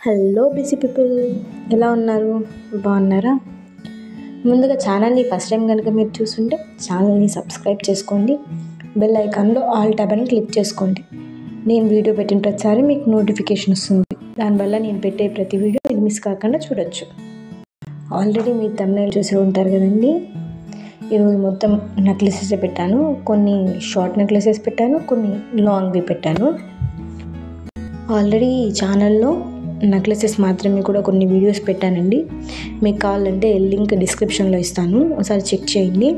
Hello busy people, ఎలా ఉన్నారు? బాగున్నారా? ముందుగా ఛానల్ని ఫస్ట్ టైం కనుక మీరు చూస్తుంటే ఛానల్ని సబ్స్క్రైబ్ చేసుకోండి. బెల్ ఐకాన్లో ఆల్ ట్యాబ్ అని క్లిక్ చేసుకోండి. నేను వీడియో పెట్టిన ప్రతిసారి మీకు నోటిఫికేషన్ వస్తుంది. దానివల్ల నేను పెట్టే ప్రతి వీడియో మీరు మిస్ కాకుండా చూడొచ్చు. ఆల్రెడీ మీరు థంబ్నెయిల్ చూసి ఉంటారు కదండి. ఈరోజు మొత్తం నెక్లెసెస్ పెట్టాను. కొన్ని షార్ట్ నెక్లెసెస్ పెట్టాను, కొన్ని లాంగ్వి పెట్టాను. ఆల్రెడీ ఛానల్లో నెక్లెసెస్ మాత్రమే కూడా కొన్ని వీడియోస్ పెట్టానండి. మీకు కావాలంటే లింక్ డిస్క్రిప్షన్లో ఇస్తాను, ఒకసారి చెక్ చేయండి.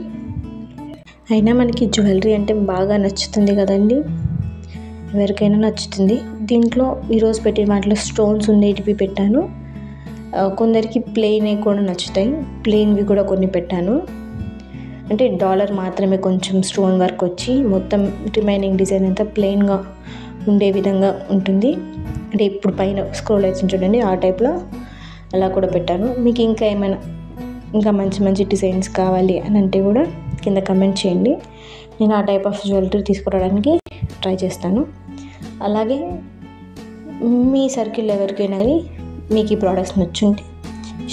అయినా మనకి జ్యువెలరీ అంటే బాగా నచ్చుతుంది కదండి, ఎవరికైనా నచ్చుతుంది. దీంట్లో ఈరోజు పెట్టిన వాటిలో స్టోన్స్ ఉండేటివి పెట్టాను. కొందరికి ప్లెయిన్ కూడా నచ్చుతాయి, ప్లెయిన్వి కూడా కొన్ని పెట్టాను. అంటే డాలర్ మాత్రమే కొంచెం స్టోన్ వర్క్ వచ్చి మొత్తం రిమైనింగ్ డిజైన్ అంతా ప్లెయిన్గా ఉండే విధంగా ఉంటుంది. అంటే ఇప్పుడు పైన స్క్రోల్ అవుతుంది చూడండి, ఆ టైప్లో అలా కూడా పెట్టాను. మీకు ఇంకా ఏమైనా మంచి మంచి డిజైన్స్ కావాలి అని అంటే కూడా కింద కమెంట్ చేయండి. నేను ఆ టైప్ ఆఫ్ జ్యువెలరీ తీసుకురావడానికి ట్రై చేస్తాను. అలాగే మీ సర్కిల్ ఎవరికైనా కానీ మీకు ఈ ప్రోడక్ట్స్ నచ్చుంటే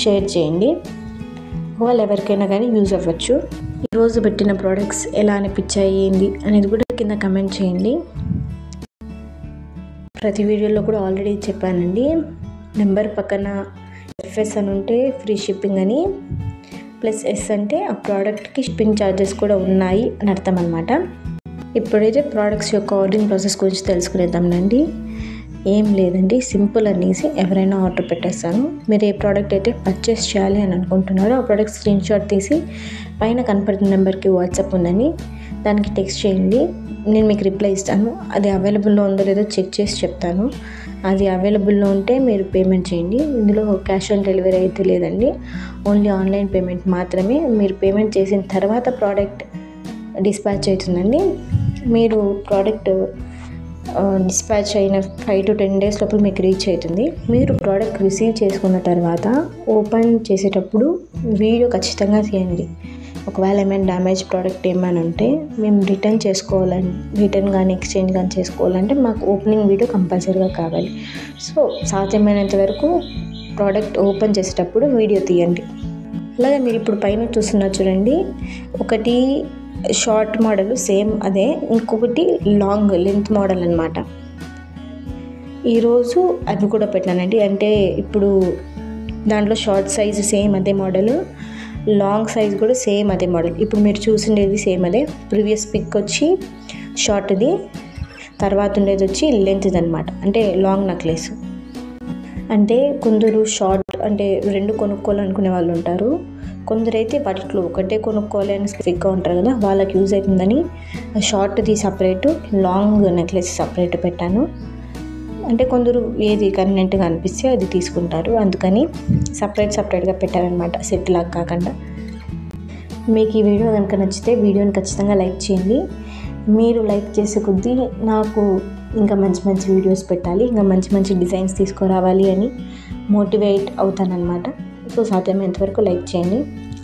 షేర్ చేయండి. ఒకవేళ ఎవరికైనా కానీ యూజ్ అవ్వచ్చు. ఈరోజు పెట్టిన ప్రోడక్ట్స్ ఎలా అనిపించాయి ఏంది అనేది కూడా కింద కమెంట్ చేయండి. ప్రతి వీడియోలో కూడా ఆల్రెడీ చెప్పానండి, నెంబర్ పక్కన FS అని ఉంటే ఫ్రీ షిప్పింగ్ అని, ప్లస్ S అంటే ఆ ప్రోడక్ట్కి షిప్పింగ్ ఛార్జెస్ కూడా ఉన్నాయి అని అర్థం అనమాట. ఇప్పుడైతే ప్రోడక్ట్స్ యొక్క ఆర్డరింగ్ ప్రాసెస్ గురించి తెలుసుకునేద్దామండి. ఏం లేదండి, సింపుల్ అండ్ ఈజీ. ఎవరైనా ఆర్డర్ పెట్టేస్తాను. మీరు ఏ ప్రోడక్ట్ అయితే పర్చేస్ చేయాలి అని అనుకుంటున్నారో ఆ ప్రోడక్ట్ స్క్రీన్ షాట్ తీసి పైన కనపడుతున్న నెంబర్కి వాట్సాప్ ఉందని దానికి టెక్స్ట్ చేయండి. నేను మీకు రిప్లై ఇస్తాను. అది అవైలబుల్లో ఉందో లేదో చెక్ చేసి చెప్తాను. అది అవైలబుల్లో ఉంటే మీరు పేమెంట్ చేయండి. ఇందులో క్యాష్ ఆన్ డెలివరీ అయితే లేదండి, ఓన్లీ ఆన్లైన్ పేమెంట్ మాత్రమే. మీరు పేమెంట్ చేసిన తర్వాత ప్రోడక్ట్ డిస్పాచ్ అవుతుందండి. మీరు ప్రోడక్ట్ డిస్పాచ్ అయిన 5 to 10 days లోపల మీకు రీచ్ అవుతుంది. మీరు ప్రోడక్ట్ రిసీవ్ చేసుకున్న తర్వాత ఓపెన్ చేసేటప్పుడు వీడియో ఖచ్చితంగా తీయండి. ఒకవేళ ఏమైనా డ్యామేజ్ ప్రోడక్ట్ ఏమైనా ఉంటే మేము రిటర్న్ కానీ ఎక్స్చేంజ్ కానీ చేసుకోవాలంటే మాకు ఓపెనింగ్ వీడియో కంపల్సరీగా కావాలి. సో సాధ్యమైనంత వరకు ప్రోడక్ట్ ఓపెన్ చేసేటప్పుడు వీడియో తీయండి. అలాగే మీరు ఇప్పుడు పైన చూస్తున్నారు చూడండి, ఒకటి షార్ట్ మోడల్ సేమ్ అదే, ఇంకొకటి లాంగ్ లెంత్ మోడల్ అనమాట. ఈరోజు అవి కూడా పెట్టానండి. అంటే ఇప్పుడు దాంట్లో షార్ట్ సైజ్ సేమ్ అదే మోడల్, లాంగ్ సైజ్ కూడా సేమ్ అదే మోడల్. ఇప్పుడు మీరు చూసిండేది సేమ్ అదే. ప్రీవియస్ పిక్ వచ్చి షార్ట్ది, తర్వాత ఉండేది వచ్చి లెంత్ది అనమాట, అంటే లాంగ్ నెక్లెస్. అంటే కొందరు షార్ట్ అంటే 2 కొనుక్కోవాలనుకునే వాళ్ళు ఉంటారు. కొందరైతే వాటిలో ఒకటే కొనుక్కోవాలి అని స్పెసిఫిక్గా ఉంటారు కదా, వాళ్ళకి యూజ్ అవుతుందని షార్ట్ది సపరేటు, లాంగ్ నెక్లెస్ సపరేట్ పెట్టాను. అంటే కొందరు ఏది కన్వీనియంట్గా అనిపిస్తే అది తీసుకుంటారు, అందుకని సపరేట్గా పెట్టారనమాట, సెట్ లాగా కాకుండా. మీకు ఈ వీడియో కనుక నచ్చితే వీడియోని ఖచ్చితంగా లైక్ చేయండి. మీరు లైక్ చేసే కొద్దీ నాకు ఇంకా మంచి మంచి వీడియోస్ పెట్టాలి, ఇంకా మంచి మంచి డిజైన్స్ తీసుకురావాలి అని మోటివేట్ అవుతానన్నమాట. సో సాధ్యమైనంత వరకు లైక్ చేయండి,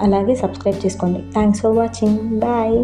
అలాగే సబ్స్క్రైబ్ చేసుకోండి. Thanks for watching. బాయ్.